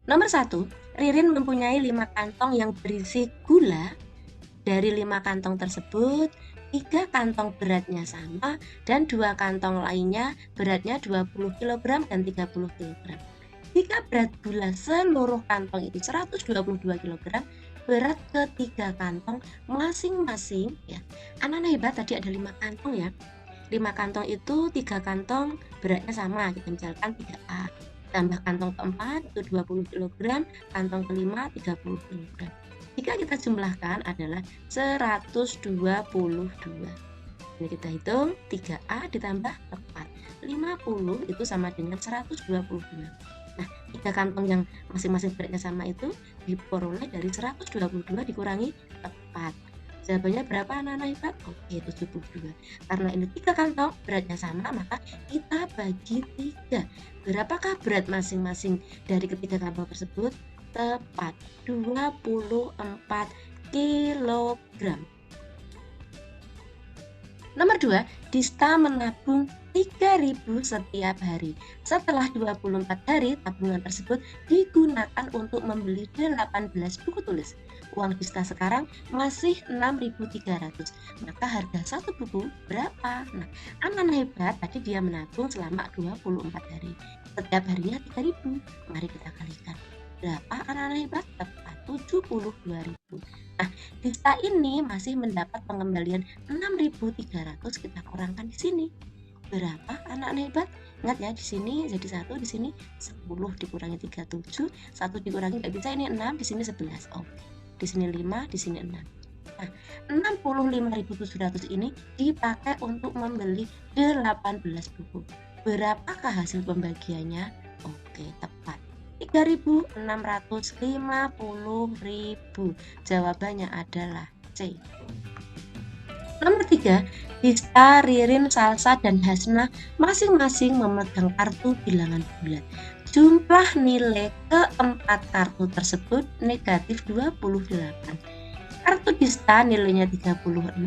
Nomor 1, Ririn mempunyai 5 kantong yang berisi gula. Dari 5 kantong tersebut, 3 kantong beratnya sama dan 2 kantong lainnya beratnya 20 kg dan 30 kg. Jika berat gula seluruh kantong itu 122 kg, berat ketiga kantong masing-masing ya. Anak-anak hebat tadi ada 5 kantong ya. 5 kantong itu 3 kantong beratnya sama, kita misalkan 3A. Tambah kantong keempat itu 20 kg, kantong kelima 30 kg. Jika kita jumlahkan adalah 122. Ini kita hitung 3A ditambah 4. 50 itu sama dengan 122. Nah, 3 kantong yang masing-masing beratnya sama itu diperoleh dari 122 dikurangi 4. Jawabannya berapa anak-anak hebat? Oke, 72. Karena ini 3 kantong beratnya sama, maka kita bagi 3. Berapakah berat masing-masing dari ketiga kantong tersebut? Tepat 24 kg. Nomor 2, Dista menabung 3.000 setiap hari. Setelah 24 hari, tabungan tersebut digunakan untuk membeli 18 buku tulis. Uang Dista sekarang masih 6.300. Maka harga satu buku berapa? Nah, anak-anak hebat tadi dia menabung selama 24 hari. Setiap harinya 3.000. Mari kita kalikan. Berapa anak-anak hebat? Tepat 72.000. Nah, Dista ini masih mendapat pengembalian 6.300, kita kurangkan di sini. Berapa anak-anak hebat? Ingat ya, di sini jadi 1, di sini 10 dikurangi 37, 1 dikurangi nggak bisa, ini 6, di sini 11. Oh, di sini 5, di sini 6. Nah, 65.700 ini dipakai untuk membeli 18 buku. Berapakah hasil pembagiannya? Oke, tepat 3.650.000. Jawabannya adalah C. Nomor 3, Dista, Ririn, Salsa, dan Hasna masing-masing memegang kartu bilangan bulat. Jumlah nilai keempat kartu tersebut negatif 28. Kartu Dista nilainya 36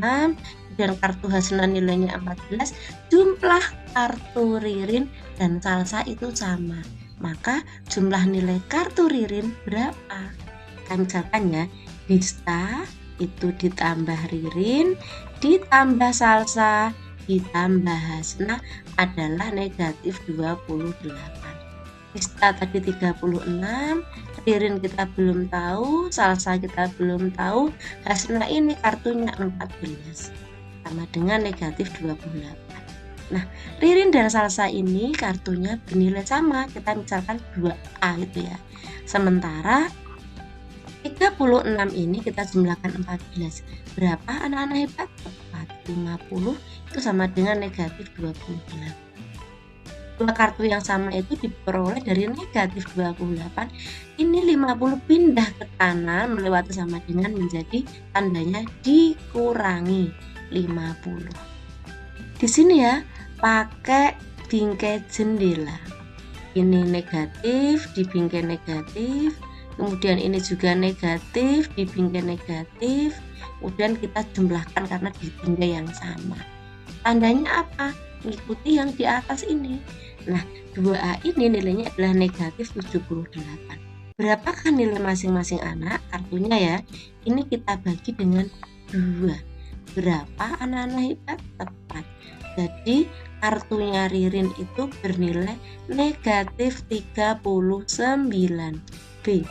dan kartu Hasna nilainya 14. Jumlah kartu Ririn dan Salsa itu sama. Maka jumlah nilai kartu Ririn berapa? Kan misalkan ya, Dista itu ditambah Ririn ditambah Salsa ditambah Hasna adalah negatif 28. Dista tadi 36, Ririn kita belum tahu, Salsa kita belum tahu, Hasna ini kartunya 14 sama dengan negatif 28. Nah, Ririn dan Salsa ini kartunya bernilai sama, kita misalkan 2A gitu ya. Sementara 36 ini kita jumlahkan 14. Berapa anak-anak hebat? Tepat 50 itu sama dengan negatif 28. Dua kartu yang sama itu diperoleh dari negatif 28. Ini 50 pindah ke kanan melewati sama dengan menjadi tandanya dikurangi 50. Di sini ya, pakai bingkai jendela. Ini negatif di bingkai negatif, kemudian ini juga negatif di bingkai negatif, kemudian kita jumlahkan karena di bingkai yang sama. Tandanya apa? Mengikuti yang di atas ini. Nah, 2A ini nilainya adalah negatif 78. Berapakah nilai masing-masing anak? Kartunya ya, ini kita bagi dengan 2. Berapa anak-anak hebat? Tepat. Jadi kartunya Ririn itu bernilai negatif 39. B.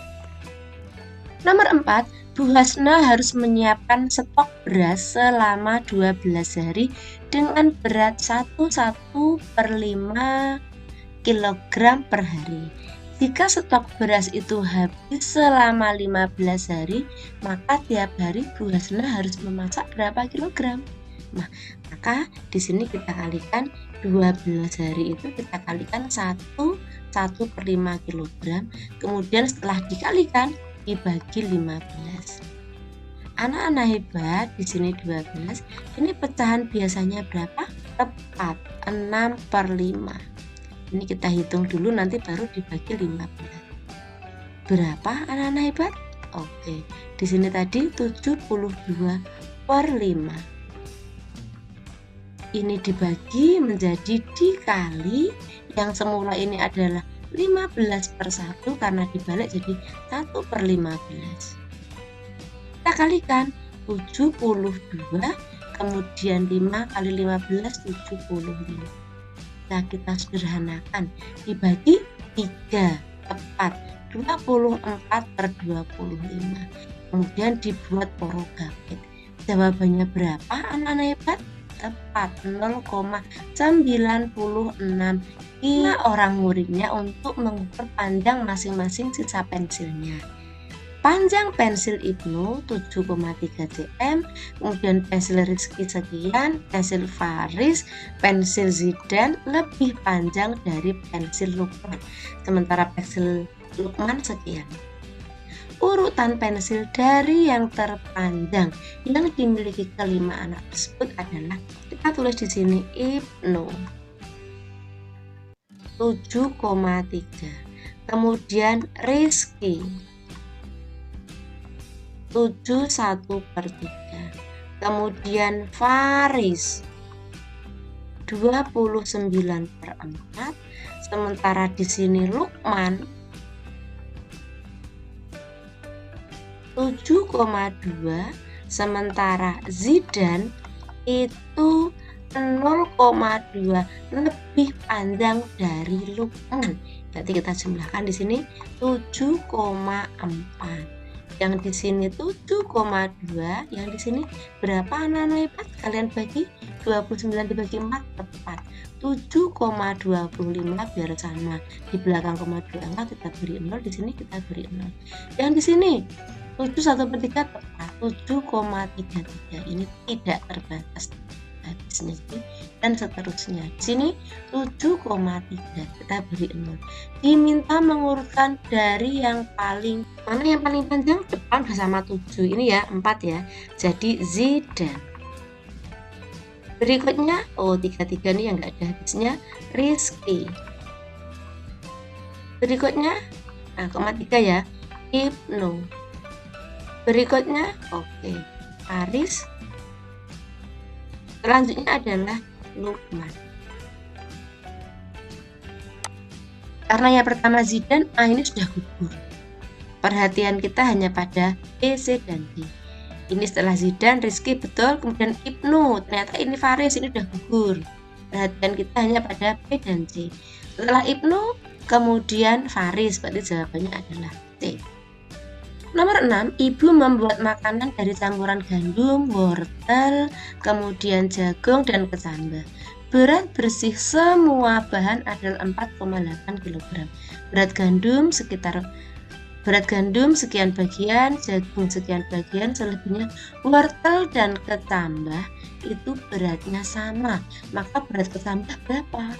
Nomor 4, Bu Hasna harus menyiapkan stok beras selama 12 hari dengan berat 1,1/5 kg per hari. Jika stok beras itu habis selama 15 hari, maka tiap hari Bu Hasna harus memasak berapa kilogram? Nah, maka di sini kita kalikan 12 hari itu kita kalikan 1/5 kg. Kemudian setelah dikalikan dibagi 15. Anak-anak hebat, di sini 12. Ini pecahan biasanya berapa? Tepat 6/5. Ini kita hitung dulu, nanti baru dibagi 15. Berapa anak-anak hebat? Oke, di sini tadi 72/5. Ini dibagi menjadi dikali, yang semula ini adalah 15/1 karena dibalik jadi 1/15. Kita kalikan 72, kemudian 5 kali 15 75. Nah, kita sederhanakan, dibagi 3, tepat 24/25. Kemudian dibuat porogapit. Jawabannya berapa anak-anak hebat? Tepat 0,96. Ini orang muridnya untuk mengukur panjang masing-masing sisa pensilnya. Panjang pensil Ibnu 7,3 cm, kemudian pensil Rizky sekian, pensil Faris, pensil Zidan lebih panjang dari pensil Lukman, sementara pensil Lukman sekian. Urutan pensil dari yang terpanjang yang dimiliki kelima anak tersebut adalah, kita tulis di sini Ibnu 7,3, kemudian Rizky 71/3, kemudian Faris 29/4, sementara di sini Lukman 7,2, sementara Zidan itu 0,2 lebih panjang dari Lukman. Berarti kita jumlahkan di sini 7,4. Yang di sini 7,2, yang di sini berapa anak-anak hebat? Kalian bagi 29 dibagi 4 tepat 7,25 biar sama. Di belakang koma 2 angka kita beri 0, di sini kita beri 0. Yang di sini 7/1/3 tepat 7,33. Ini tidak terbatas habisnya dan seterusnya. Di sini 7,3 kita beri 0. Diminta mengurutkan dari yang paling mana yang paling panjang, depan bersama 7. Ini ya 4 ya. Jadi Zidan. Berikutnya 33 nih yang enggak ada habisnya, Rizky. Berikutnya 3 ya, Ibnu. Berikutnya Faris. Selanjutnya adalah Lukman. Karena yang pertama Zidan, ini sudah gugur. Perhatian kita hanya pada B, C, dan D. Ini setelah Zidan, Rizky betul, kemudian Ibnu. Ternyata ini Faris, ini sudah gugur. Perhatian kita hanya pada B dan C. Setelah Ibnu, kemudian Faris, berarti jawabannya adalah C. Nomor 6, ibu membuat makanan dari campuran gandum, wortel, kemudian jagung, dan kecambah. Berat bersih semua bahan adalah 4,8 kg. Berat gandum sekian bagian, jagung sekian bagian, selebihnya wortel dan kecambah itu beratnya sama. Maka berat kecambah berapa?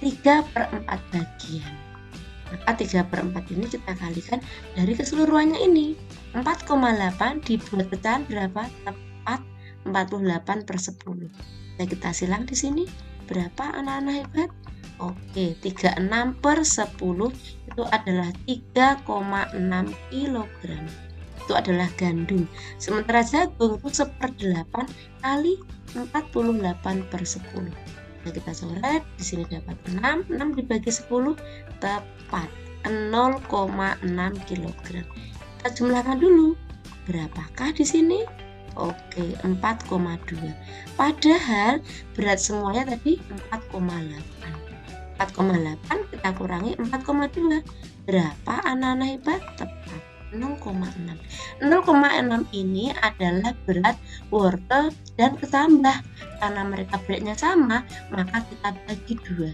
3/4 bagian. Maka 3/4 ini kita kalikan dari keseluruhannya ini. 4,8 dibuat pecahan berapa? Tepat 48/10. Nah, kita silang di sini. Berapa anak-anak hebat? 36/10 itu adalah 3,6 kg. Itu adalah gandum. Sementara jagung itu 1/8 kali 48/10. Nah, kita coret di sini dapat 6 dibagi 10 tepat 0,6 kg. Kita jumlahkan dulu. Berapakah di sini? 4,2. Padahal berat semuanya tadi 4,8. 4,8 kita kurangi 4,2. Berapa anak-anak hebat? Tepat 0,6. 0,6 ini adalah berat wortel dan kecambah. Karena mereka beratnya sama, maka kita bagi 2.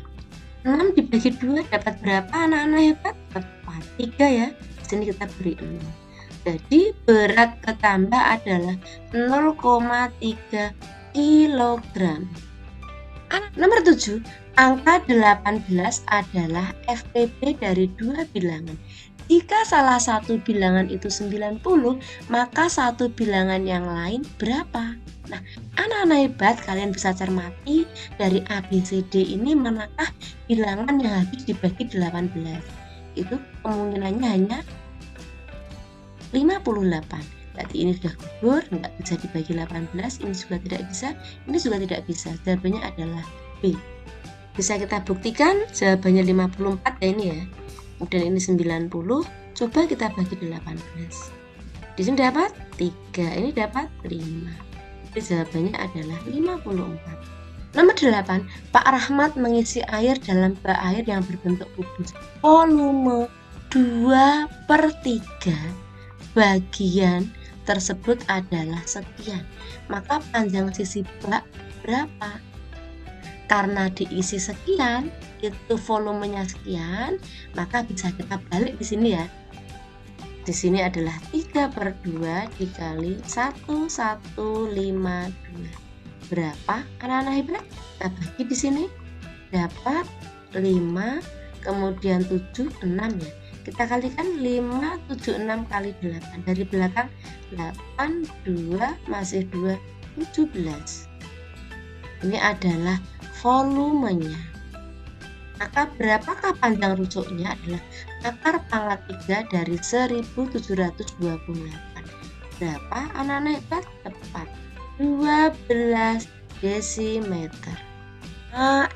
6 dibagi 2 dapat berapa anak-anak hebat? Tepat 3 ya. Di sini kita beri 0. Jadi berat kecambah adalah 0,3 kg. Nomor 7, angka 18 adalah FPB dari dua bilangan. Jika salah satu bilangan itu 90, maka satu bilangan yang lain berapa? Nah, anak-anak hebat, kalian bisa cermati dari A, B, C, D ini manakah bilangan yang habis dibagi 18. Itu kemungkinannya hanya 58. Berarti ini sudah gugur, nggak bisa dibagi 18, ini juga tidak bisa, ini juga tidak bisa. Jawabannya adalah B. Bisa kita buktikan jawabannya 54 ya ini ya. Kemudian ini 90, coba kita bagi 18. Di sini dapat 3, ini dapat 5. Jadi jawabannya adalah 54. Nomor 8, Pak Rahmat mengisi air dalam bak air yang berbentuk kubus. Volume 2/3 bagian tersebut adalah sekian. Maka panjang sisi bak berapa? Karena diisi sekian, itu volumenya sekian, maka bisa kita balik di sini ya. Di sini adalah 3/2 dikali 1152. Berapa anak-anak hebat? Kita bagi di sini. Dapat 5, kemudian 7, 6 ya. Kita kalikan 5, 7, 6 kali 8. Dari belakang 8, 2, masih 2, 17. Ini adalah volumenya. Maka berapakah panjang rusuknya? Adalah akar pangkat 3 dari 1728. Berapa anak-anak hebat? Tepat 12 desimeter.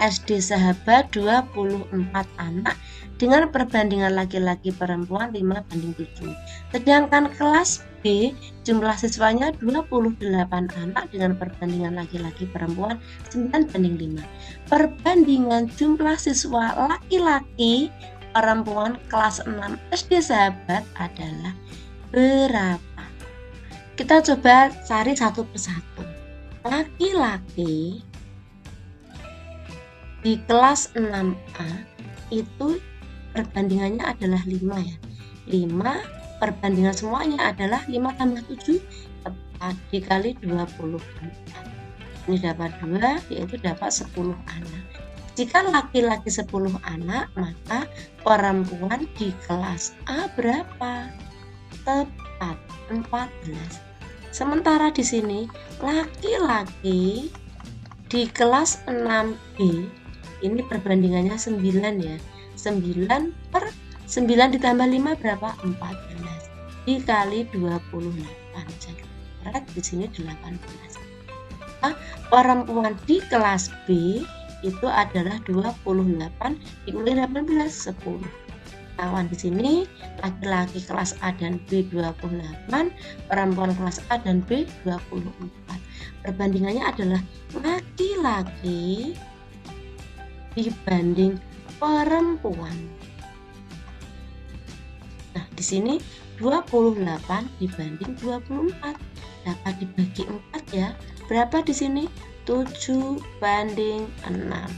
SD sahabat 24 anak dengan perbandingan laki-laki perempuan 5/7. Sedangkan kelas B jumlah siswanya 28 anak dengan perbandingan laki-laki perempuan 9/5. Perbandingan jumlah siswa laki-laki perempuan kelas 6 SD sahabat adalah berapa? Kita coba cari satu persatu. Laki-laki di kelas 6A itu perbandingannya adalah 5 ya. 5 perbandingan semuanya adalah 5 tambah 7 tepat dikali 24. Ini dapat 2, yaitu dapat 10 anak. Jika laki-laki 10 anak, maka perempuan di kelas A berapa? Tepat 14. Sementara di sini laki-laki di kelas 6B ini perbandingannya 9 ya. 9 ditambah 5 berapa? 14 dikali 28. Jadi berat di sini 18. Nah, perempuan di kelas B itu adalah 28 dikali 18 10. Kawan di sini laki-laki kelas A dan B 28, perempuan kelas A dan B 24. Perbandingannya adalah laki-laki dibanding perempuan. Nah, di sini 28 dibanding 24 dapat dibagi 4 ya. Berapa di sini? 7/6.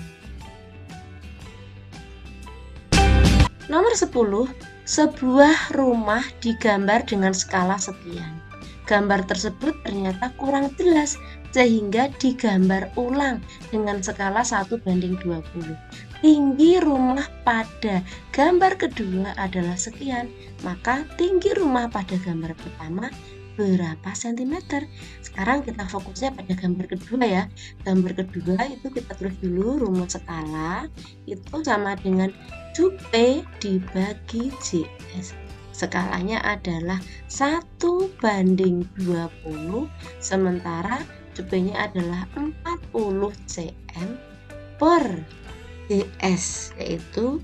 Nomor 10, sebuah rumah digambar dengan skala sekian. Gambar tersebut ternyata kurang jelas sehingga digambar ulang dengan skala 1/20. Tinggi rumah pada gambar kedua adalah sekian, maka tinggi rumah pada gambar pertama berapa sentimeter? Sekarang kita fokusnya pada gambar kedua ya. Gambar kedua itu kita tulis dulu rumus skala itu sama dengan P dibagi JS. Skalanya adalah 1/20, sementara P-nya adalah 40 cm per JS, yaitu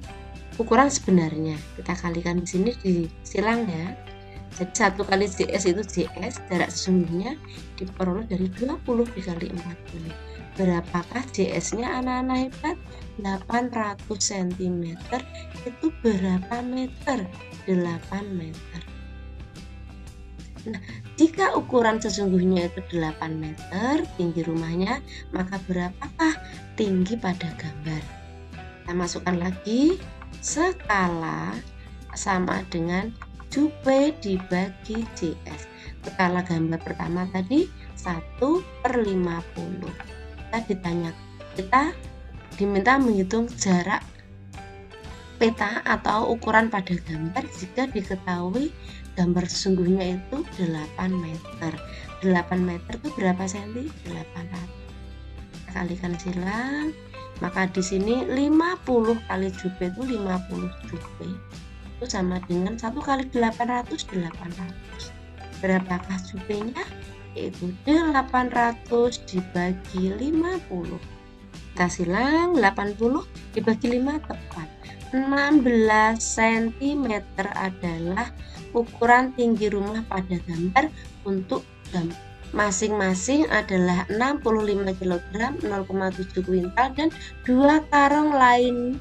ukuran sebenarnya. Kita kalikan di sini disilang ya. Jadi 1 kali JS itu JS, jarak sesungguhnya diperoleh dari 20 dikali 40. Berapakah JS-nya anak-anak hebat? 800 cm. Itu berapa meter? 8 meter. Nah, jika ukuran sesungguhnya itu 8 meter tinggi rumahnya, maka berapakah tinggi pada gambar? Kita masukkan lagi, skala sama dengan P dibagi JS. Skala gambar pertama tadi 1/50. Kita diminta menghitung jarak peta atau ukuran pada gambar jika diketahui gambar sesungguhnya itu 8 meter. 8 meter itu berapa senti? 800. Kita kalikan silang. Maka di sini 50 kali Jupe itu 50 Jupe. Itu sama dengan 1 kali 800 800. Berapakah Jupe-nya? Yaitu 800 dibagi 50. Kita silang 80 dibagi 5 tepat. 16 cm adalah ukuran tinggi rumah pada gambar untuk masing-masing adalah 65 kg, 0,7 kuintal dan 2 karung lain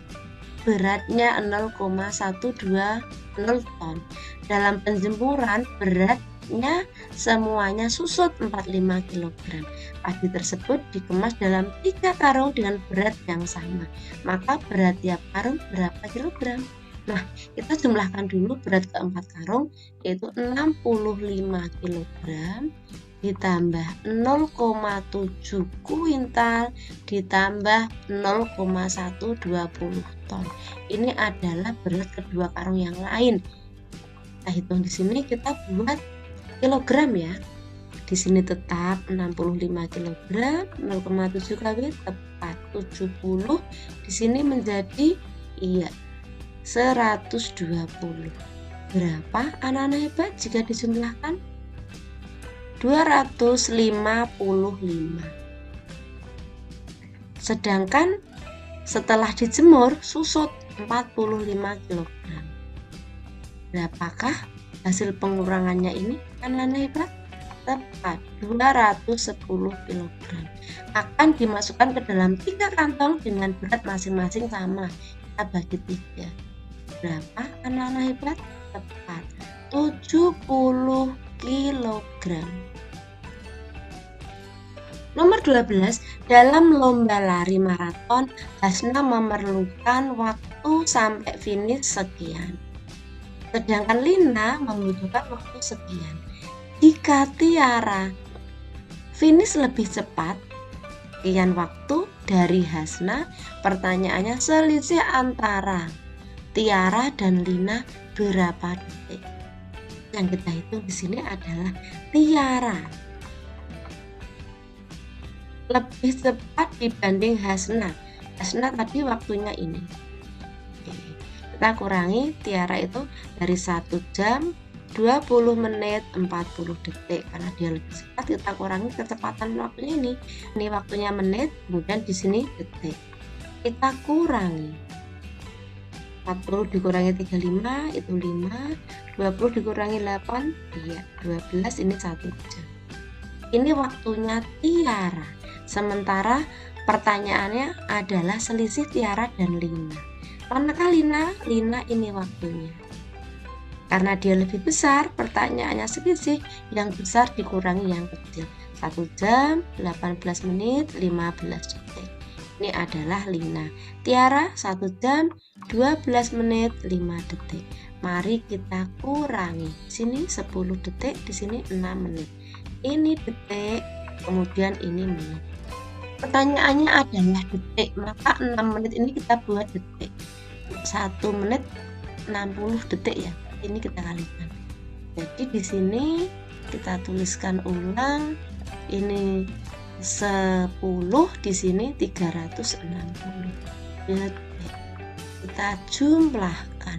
beratnya 0,120 ton. Dalam penjemuran beratnya semuanya susut 45 kg. Padi tersebut dikemas dalam 3 karung dengan berat yang sama. Maka berat tiap karung berapa kilogram? Nah, kita jumlahkan dulu berat keempat karung, yaitu 65 kg ditambah 0,7 kuintal ditambah 0,120 ton. Ini adalah berat kedua karung yang lain. Kita hitung di sini, kita buat kilogram ya. Di sini tetap 65 kg, 0,7 kali tepat 70. Di sini menjadi 120. Berapa anak-anak hebat jika dijumlahkan? 255. Sedangkan setelah dijemur susut 45 kg. Berapakah hasil pengurangannya ini anak-anak hebat? Tepat 210 kg. Akan dimasukkan ke dalam 3 kantong dengan berat masing-masing sama. Kita bagi 3. Berapa anak-anak hebat? Tepat 70 kg. Nomor 12, dalam lomba lari maraton, Hasna memerlukan waktu sampai finish sekian. Sedangkan Lina membutuhkan waktu sekian. Jika Tiara finish lebih cepat, sekian waktu dari Hasna, pertanyaannya selisih antara Tiara dan Lina berapa detik? Yang kita hitung di sini adalah Tiara lebih cepat dibanding Hasna. Hasna tadi waktunya ini. Oke. Kita kurangi Tiara itu dari 1 jam 20 menit 40 detik karena dia lebih cepat, kita kurangi kecepatan waktunya ini. Ini waktunya menit, kemudian di sini detik. Kita kurangi 40 dikurangi 35 itu 5, 20 dikurangi 8 12, ini 1 jam. Ini waktunya Tiara. Sementara pertanyaannya adalah selisih Tiara dan Lina. Manakah Lina? Lina ini waktunya. Karena dia lebih besar, pertanyaannya selisih, yang besar dikurangi yang kecil. 1 jam 18 menit 15 detik. Ini adalah Lina. Tiara 1 jam 12 menit 5 detik. Mari kita kurangi. Di sini 10 detik, di sini 6 menit. Ini detik, kemudian ini menit. Pertanyaannya adalah detik, maka 6 menit ini kita buat detik. 1 menit 60 detik ya. Ini kita kalikan. Jadi di sini kita tuliskan ulang. Ini 10, di sini 360 detik. Kita jumlahkan.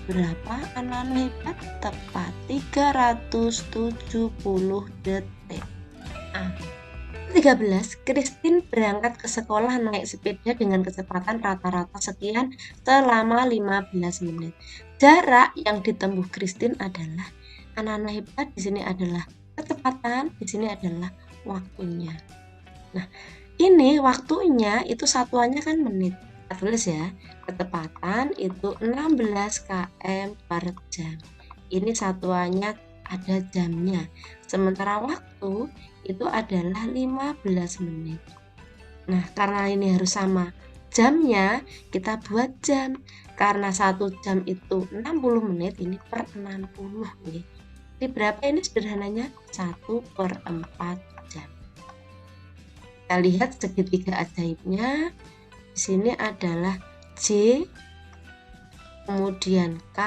Berapa anak-anak hebat? Tepat 370 detik. 13. Christine berangkat ke sekolah naik sepeda dengan kecepatan rata-rata sekian selama 15 menit. Jarak yang ditempuh Christine adalah, anak-anak hebat di sini adalah kecepatan, di sini adalah waktunya. Nah, ini waktunya itu satuannya kan menit. Kita tulis ya, kecepatan itu 16 km per jam. Ini satuannya ada jamnya. Sementara waktu itu adalah 15 menit. Nah, karena ini harus sama jamnya, kita buat jam. Karena 1 jam itu 60 menit, ini per 60 nih. Jadi berapa ini sederhananya? 1/4 jam. Kita lihat segitiga ajaibnya. Di sini adalah J, kemudian K,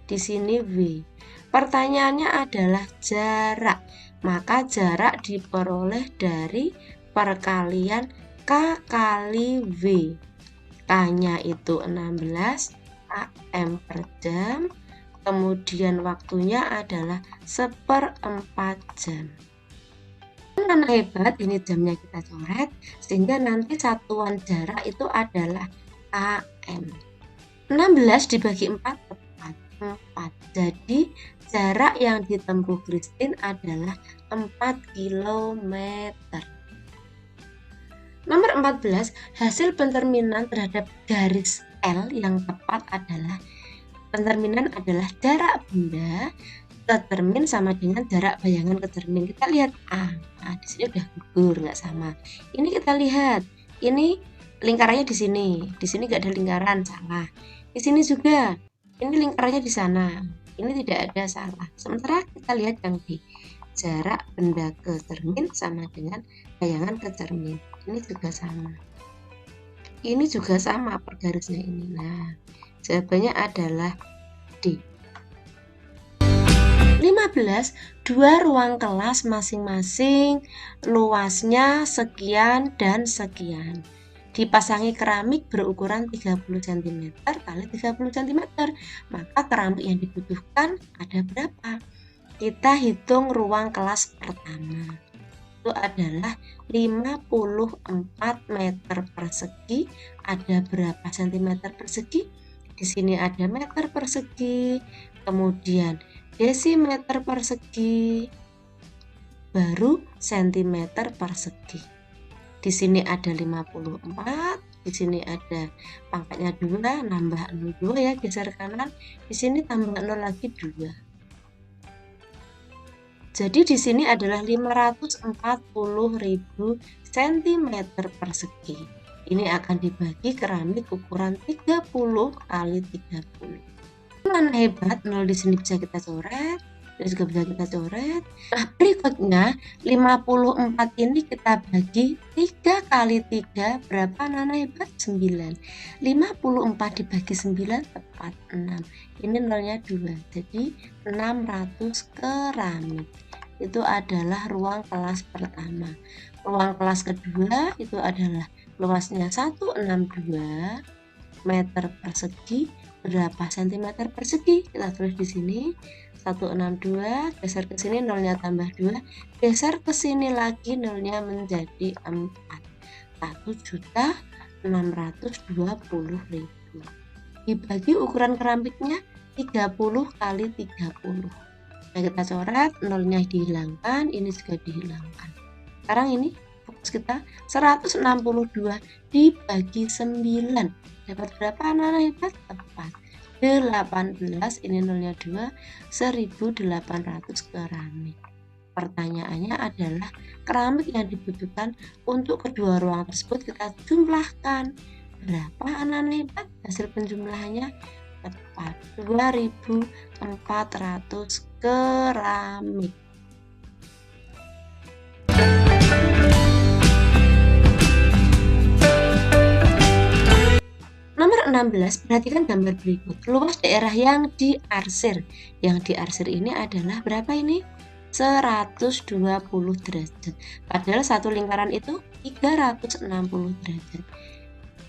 di sini W. Pertanyaannya adalah jarak. Maka jarak diperoleh dari perkalian K kali W. K-nya itu 16 km per jam. Kemudian waktunya adalah 1/4 jam. Anak hebat, ini jamnya kita coret, sehingga nanti satuan jarak itu adalah km. 16 dibagi 4 tepat 4. Jadi jarak yang ditempuh Christine adalah 4 km. Nomor 14, hasil pencerminan terhadap garis L yang tepat adalah pencerminan adalah jarak benda ke cermin sama dengan jarak bayangan ke cermin. Kita lihat nah, di sini udah gugur, nggak sama. Ini kita lihat, ini lingkarannya di sini nggak ada lingkaran, salah. Di sini juga, ini lingkarannya di sana, ini tidak ada, salah. Sementara kita lihat yang di jarak benda ke cermin sama dengan bayangan ke cermin, ini juga sama. Ini juga sama per garisnya ini. Nah, jawabannya adalah D. 15, dua ruang kelas masing-masing luasnya sekian dan sekian. Dipasangi keramik berukuran 30 cm kali 30 cm. Maka keramik yang dibutuhkan ada berapa? Kita hitung ruang kelas pertama. Itu adalah 54 meter persegi. Ada berapa cm persegi? Di sini ada meter persegi, kemudian desimeter persegi, baru sentimeter persegi. Di sini ada 54, di sini ada pangkatnya 2, nambah 0 2 ya, geser kanan. Di sini tambah 0 lagi 2. Jadi di sini adalah 540.000 cm persegi. Ini akan dibagi keramik ukuran 30 kali 30. Mana hebat, 0 di sini bisa kita coret, dan juga bisa kita coret. Nah, berikutnya 54 ini kita bagi 3 kali 3, berapa anak hebat? 9. 54 dibagi 9 tepat 6. Ini nolnya 2, jadi 600 keramik. Itu adalah ruang kelas pertama. Ruang kelas kedua itu adalah luasnya 162 meter persegi, berapa cm persegi? Kita tulis di sini 162, geser ke sini nolnya tambah 2, geser ke sini lagi nolnya menjadi 4. 1.620.000. Dibagi ukuran keramiknya 30 kali 30. Nah, kita coret, nolnya dihilangkan, ini juga dihilangkan. Sekarang ini fokus kita 162 dibagi 9. Dapat berapa anak-anak hebat? Tepat 18, ini nolnya 2, 1800 keramik. Pertanyaannya adalah keramik yang dibutuhkan untuk kedua ruang tersebut kita jumlahkan. Berapa anak-anak hebat? Hasil penjumlahannya tepat 2400 keramik. Nomor 16, perhatikan gambar berikut. Luas daerah yang diarsir. Yang diarsir ini adalah berapa ini? 120 derajat. Padahal satu lingkaran itu 360 derajat.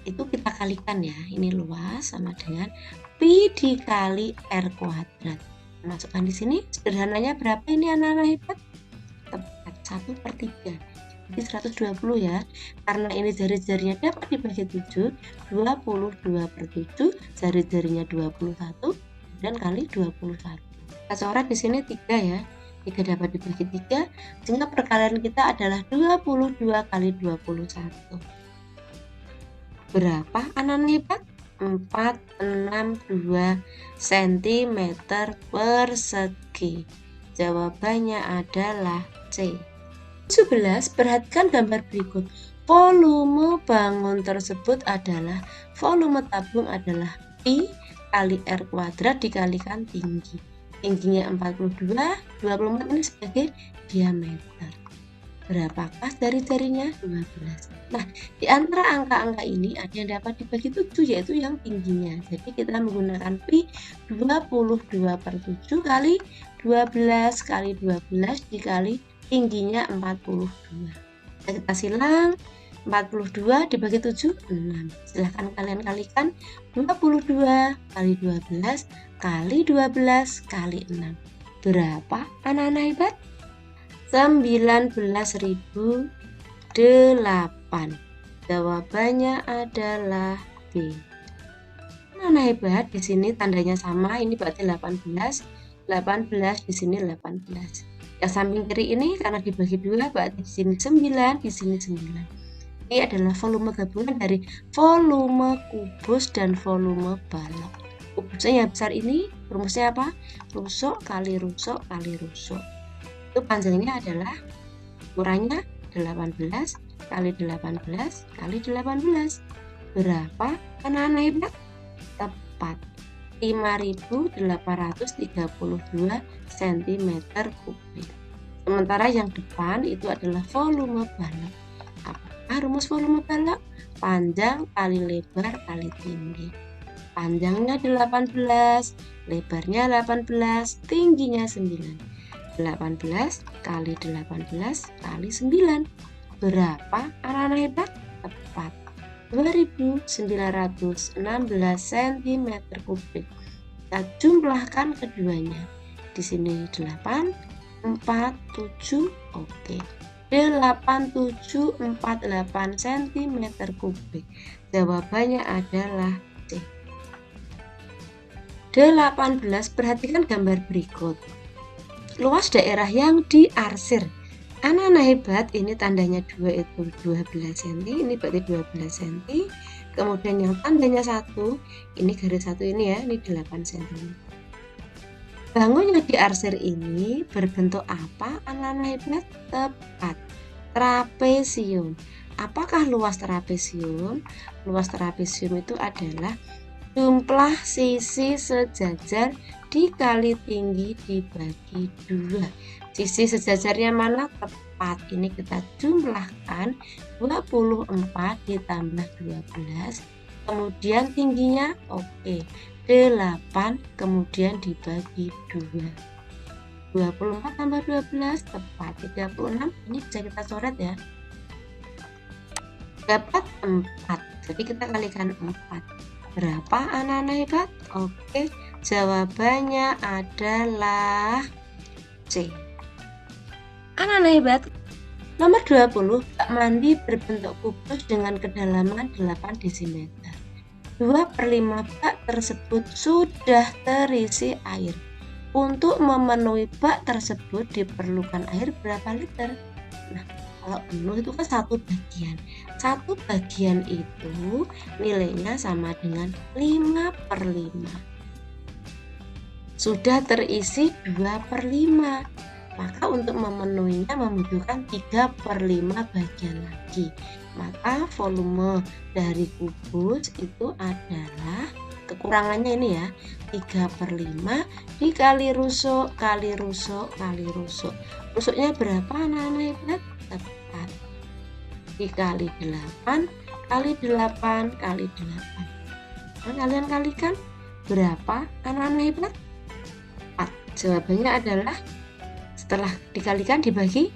Itu kita kalikan ya. Ini luas sama dengan pi dikali r kuadrat. Masukkan di sini. Sederhananya berapa ini anak-anak hebat? Tepat 1/3. Jadi 120 ya, karena ini jari-jarinya dapat dibagi 7, 22/7, jari-jarinya 21, dan kali 21. Kita coret di sini 3 ya, 3 dapat dibagi 3, sehingga perkalian kita adalah 22 kali 21. Berapa anak hebat? 462 cm persegi. Jawabannya adalah C. 17, perhatikan gambar berikut. Volume bangun tersebut adalah, volume tabung adalah pi kali r kuadrat dikalikan tinggi. Tingginya 42, 24 ini sebagai diameter. Berapakah jari-jarinya? 12. Nah, di antara angka-angka ini ada yang dapat dibagi 7, yaitu yang tingginya. Jadi kita menggunakan pi 22/7 kali 12 kali 12 dikali tingginya 42. Kita silang, 42 dibagi 7, 6. Silahkan kalian kalikan 22 kali 12 kali 12 kali 6. Berapa anak-anak hebat? 19.008. Jawabannya adalah B. Anak-anak hebat, di sini tandanya sama, ini berarti 18 di sini 18. Yang samping kiri ini karena dibagi 2 berarti di sini 9, di sini 9. Ini adalah volume gabungan dari volume kubus dan volume balok. Kubusnya yang besar ini rumusnya apa? Rusuk kali rusuk kali rusuk. Itu panjangnya adalah ukurannya 18 kali 18 kali 18. Berapa anak-anak hebat? Tepat 5.832 cm3. Sementara yang depan itu adalah volume balok. Apakah rumus volume balok? Panjang kali lebar kali tinggi. Panjangnya 18, lebarnya 18, tingginya 9. 18 kali 18 kali 9. Berapa anak-anak hebat? Tepat 2.916 cm3. Kita jumlahkan keduanya. Di sini 8, 4, 7. Oke. 8748 cm3. Jawabannya adalah C. 18. Perhatikan gambar berikut. Luas daerah yang diarsir. Anak-anak hebat, ini tandanya 2 itu 12 cm, ini berarti 12 cm. Kemudian yang tandanya 1, ini garis 1 ini ya, ini 8 cm. Bangun yang diarsir ini berbentuk apa anak-anak hebat? Tepat, trapesium. Apakah luas trapesium? Luas trapesium itu adalah jumlah sisi sejajar dikali tinggi dibagi 2. Sisi sejajarnya mana? Tepat, ini kita jumlahkan 24 ditambah 12. Kemudian tingginya oke, 8 kemudian dibagi 2. 24 tambah 12 tepat 36. Ini bisa kita coret ya. Dapat 4. Jadi kita kalikan 4. Berapa anak-anak hebat? Oke, jawabannya adalah C. Anak-anak hebat, nomor 20, bak mandi berbentuk kubus dengan kedalaman 8 cm. 2/5 bak tersebut sudah terisi air. Untuk memenuhi bak tersebut diperlukan air berapa liter? Nah, kalau penuh itu kan satu bagian. Satu bagian itu nilainya sama dengan 5/5. Sudah terisi 2/5. Maka untuk memenuhinya membutuhkan 3/5 bagian lagi. Maka volume dari kubus itu adalah, kekurangannya ini ya, 3/5 dikali rusuk kali rusuk kali rusuk. Rusuknya berapa anak-anak hebat? Tepat, dikali 8 kali 8 kali 8. Nah, kalian kalikan berapa anak-anak hebat? 4. Jawabannya adalah setelah dikalikan dibagi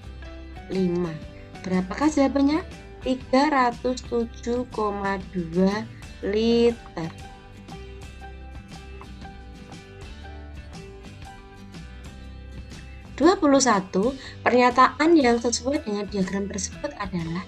5. Berapakah jawabannya? 307,2 liter. Pernyataan yang sesuai dengan diagram tersebut adalah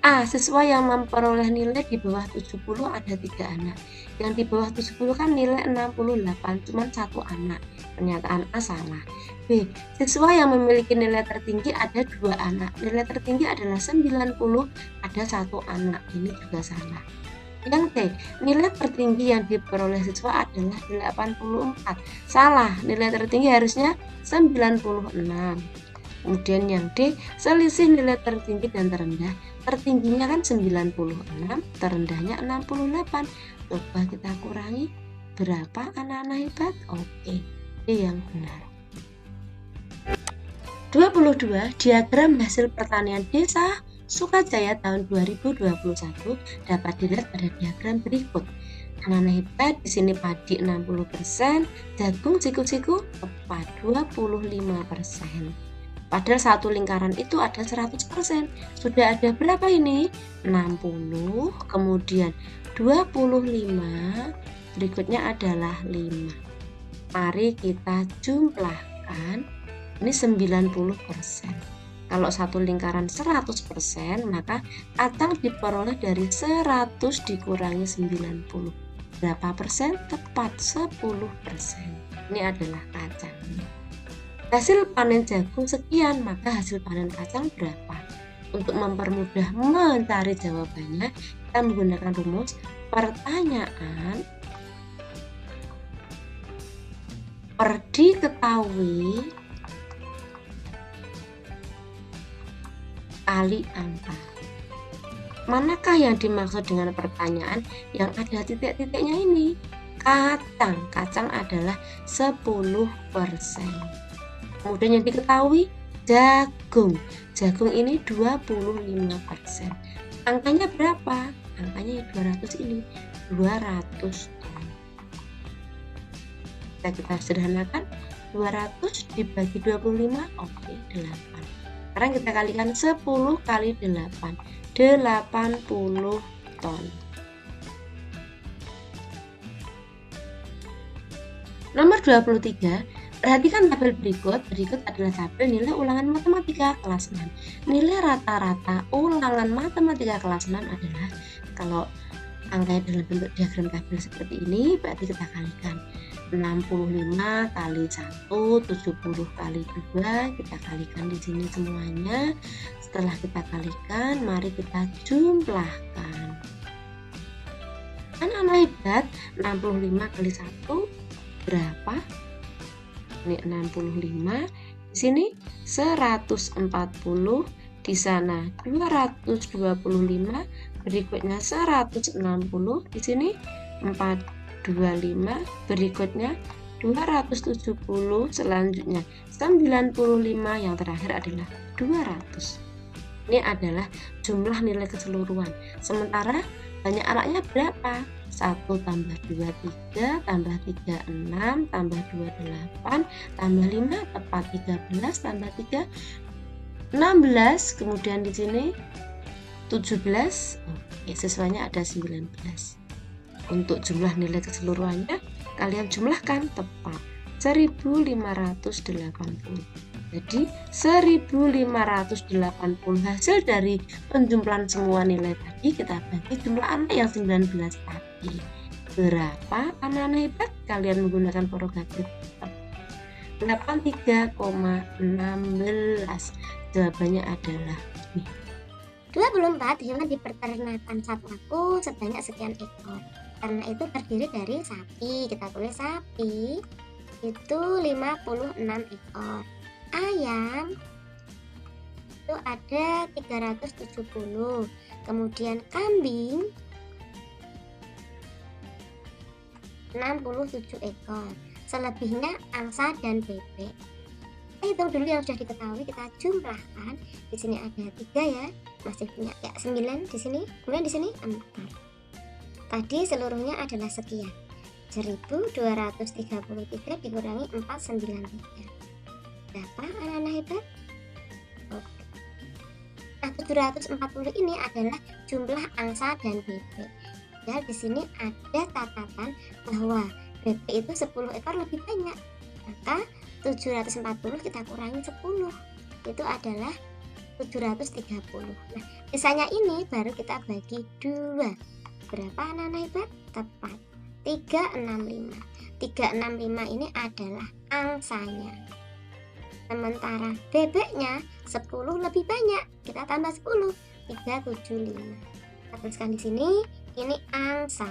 A. Siswa yang memperoleh nilai di bawah 70 ada 3 anak. Yang di bawah 70 kan nilai 68, cuma 1 anak. Pernyataan A salah. B. Siswa yang memiliki nilai tertinggi ada 2 anak. Nilai tertinggi adalah 90, ada 1 anak. Ini juga salah. Yang D. Nilai tertinggi yang diperoleh siswa adalah 84. Salah, nilai tertinggi harusnya 96. Kemudian yang D, selisih nilai tertinggi dan terendah. Tertingginya kan 96, terendahnya 68. Coba kita kurangi, berapa anak-anak hebat? Oke, D yang benar. 22. Diagram hasil pertanian desa Sukajaya tahun 2021 dapat dilihat pada diagram berikut. Anak-anak hebat, di sini padi 60%, jagung siku-siku tepat 25%. Padahal satu lingkaran itu ada 100%. Sudah ada berapa ini? 60, kemudian 25, berikutnya adalah 5. Mari kita jumlahkan. Ini 90%. Kalau satu lingkaran 100%, maka kacang diperoleh dari 100 dikurangi 90. Berapa persen? Tepat 10%. Ini adalah kacang. Hasil panen jagung sekian, maka hasil panen kacang berapa? Untuk mempermudah mencari jawabannya, kita menggunakan rumus pertanyaan per diketahui kali angka. Manakah yang dimaksud dengan pertanyaan yang ada titik-titiknya ini? Kacang adalah 10%. Kemudian yang diketahui jagung ini 25%. Angkanya berapa? Angkanya 200 ini, 200 ton. Kita sederhanakan, 200 dibagi 25, oke, 8. Sekarang kita kalikan 10 kali 8, 80 ton. Nomor 23, perhatikan tabel berikut. Berikut adalah tabel nilai ulangan matematika kelas 6. Nilai rata-rata ulangan matematika kelas 6 adalah, kalau angkanya dalam bentuk diagram tabel seperti ini, berarti kita kalikan 65 kali 1, 70 kali 2, kita kalikan di sini semuanya. Setelah kita kalikan, mari kita jumlahkan. Anak-anak hebat, 65 kali 1 berapa? Ini 65, di sini 140, di sana 225, berikutnya 160, di sini 425, berikutnya 270, selanjutnya 95, yang terakhir adalah 200. Ini adalah jumlah nilai keseluruhan. Sementara banyak anaknya berapa? 1 tambah 2, 3, tambah 3, 6, tambah 2, 8, tambah 5, tepat 13, tambah 3, 16, kemudian di sini 17, oke, siswanya ada 19. Untuk jumlah nilai keseluruhannya, kalian jumlahkan, tepat 1580. Jadi 1580 hasil dari penjumlahan semua nilai tadi, kita bagi jumlah anak yang 19 tadi. Berapa anak-anak hebat? Kalian menggunakan prerogatif 83,16. Jawabannya adalah 24 hewan di peternakan sapiku sebanyak sekian ekor. Karena itu terdiri dari sapi, kita tulis sapi itu 56 ekor. Ayam itu ada 370. Kemudian kambing 67 ekor. Selebihnya angsa dan bebek. Kita hitung dulu yang sudah diketahui, kita jumlahkan. Di sini ada 3 ya, masih punya ya 9 di sini, kemudian di sini 4. Tadi seluruhnya adalah sekian. 1233 dikurangi 493. Berapa anak-anak hebat? Oke. Nah, 740 ini adalah jumlah angsa dan bebek. Dan di sini ada catatan bahwa bebek itu 10 ekor lebih banyak. Maka 740 kita kurangi 10. Itu adalah 730. Nah, sisanya ini baru kita bagi 2. Berapa anak-anak hebat? Tepat 365. 365 ini adalah angsanya. Sementara bebeknya 10 lebih banyak, kita tambah 10, 375. Kita tuliskan di sini, ini angsa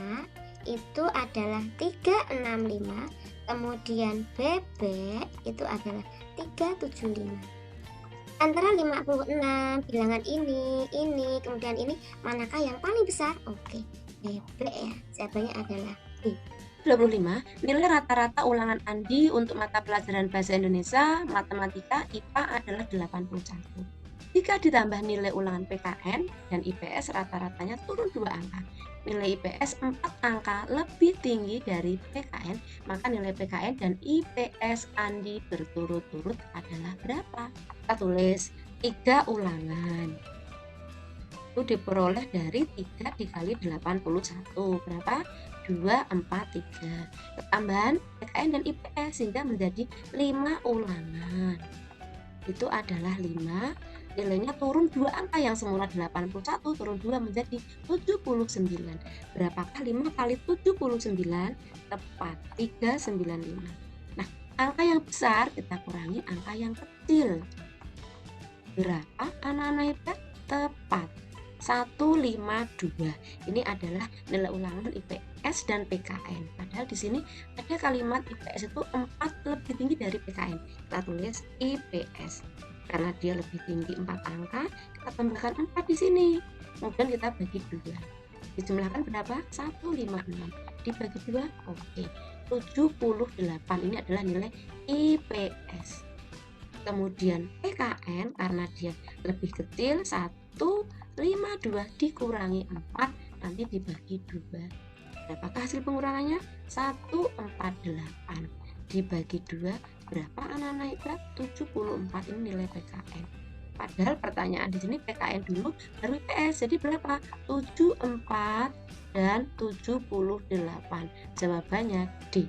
itu adalah 365, kemudian bebek itu adalah 375. Antara 56 bilangan ini, kemudian ini, manakah yang paling besar? Oke, bebek ya. Jawabannya adalah B. 25. Nilai rata-rata ulangan Andi untuk mata pelajaran Bahasa Indonesia, Matematika, IPA adalah 81. Jika ditambah nilai ulangan PKN dan IPS, rata-ratanya turun 2 angka. Nilai IPS 4 angka lebih tinggi dari PKN, maka nilai PKN dan IPS Andi berturut-turut adalah berapa? Kita tulis 3 ulangan. Itu diperoleh dari 3 dikali 81. Berapa? 2, 4, 3. Ketambahan PKN dan IPS sehingga menjadi 5 ulangan. Itu adalah 5 nilainya turun 2 angka yang semula 81 turun 2 menjadi 79. Berapakah 5 kali 79? Tepat 395. Nah, angka yang besar kita kurangi angka yang kecil. Berapa anak-anak hebat? Tepat 152. Ini adalah nilai ulangan IPS dan PKN. Padahal di sini ada kalimat IPS itu 4 lebih tinggi dari PKN. Kita tulis IPS. Karena dia lebih tinggi 4 angka, kita tambahkan 4 di sini. Kemudian kita bagi 2. Dijumlahkan berapa? 156. Dibagi 2, oke. 78. Ini adalah nilai IPS. Kemudian PKN karena dia lebih kecil 152 dikurangi 4 nanti dibagi 2. Berapakah hasil pengurangannya? 148 dibagi 2 berapa anak-anak hebat? 74. Ini nilai PKN. Padahal pertanyaan di sini PKN dulu baru IPS. Jadi berapa? 74 dan 78. Jawabannya D.